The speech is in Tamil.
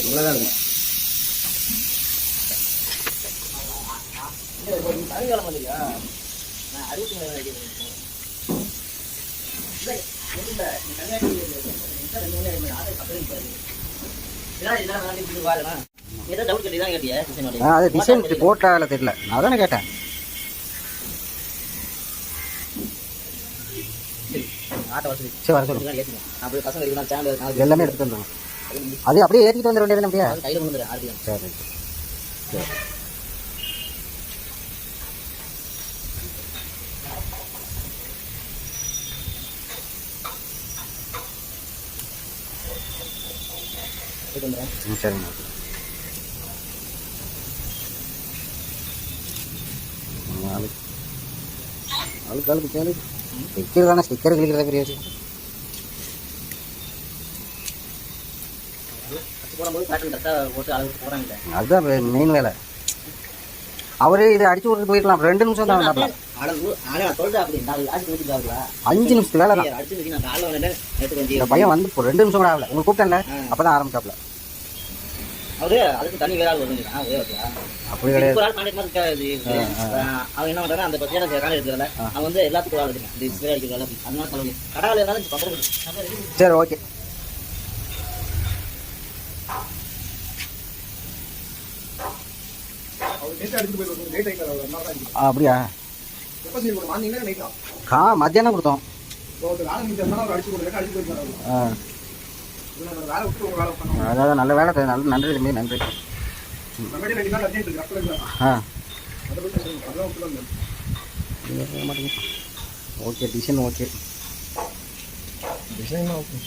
இவ்வளோதான் இருக்கும். சாயங்காலம் இல்லையா நான் 60 அது டிசைன் போட்டால தெரியல, நான் தானே கேட்டேன். சரி வர சொல்லுங்க. எல்லாமே எடுத்துட்டு வந்துடும். அது அப்படியே ஏற்றிட்டு வந்துட வேண்டியது அப்படியே கையில் வந்துடும். சரி சரி. சரிங்க. ஆளுக்கு தேவை ஸ்டிக்கர் தானே, ஸ்டிக்கர் கிளிக்கிறத பெரிய விஷயம். அதுதான் மெயின் வேலை. அவரு இதை அடிச்சு கொடுத்து போயிருக்கலாம். 2 நிமிஷம் தான் 5 நிமிஷத்துக்கு வேலை தான். இந்த பையன் வந்து 2 நிமிஷம் கூட ஆகல. உங்களுக்கு கூப்பிட்டேன்ல, அப்பதான் ஆரம்பிச்சாப்ல. அவரு அதுக்கு தனி வேலை வருது. அப்படி கிடையாது. அவங்க என்ன பண்றாங்க, அந்த பத்தியான வேலை இருக்கிறத அவங்க வந்து எல்லாத்துக்கும் வேலை இருக்கு. இந்த ஸ்ப்ரே அடிக்கிற வேலை அதனால கடவுள் இருந்தாலும் சரி ஓகே. அப்படியா? மத்தியானம் கொடுத்தோம். அதாவது நல்ல வேலை, நல்ல நன்றி தம்பி, நன்றி. Okay design okay. Design okay.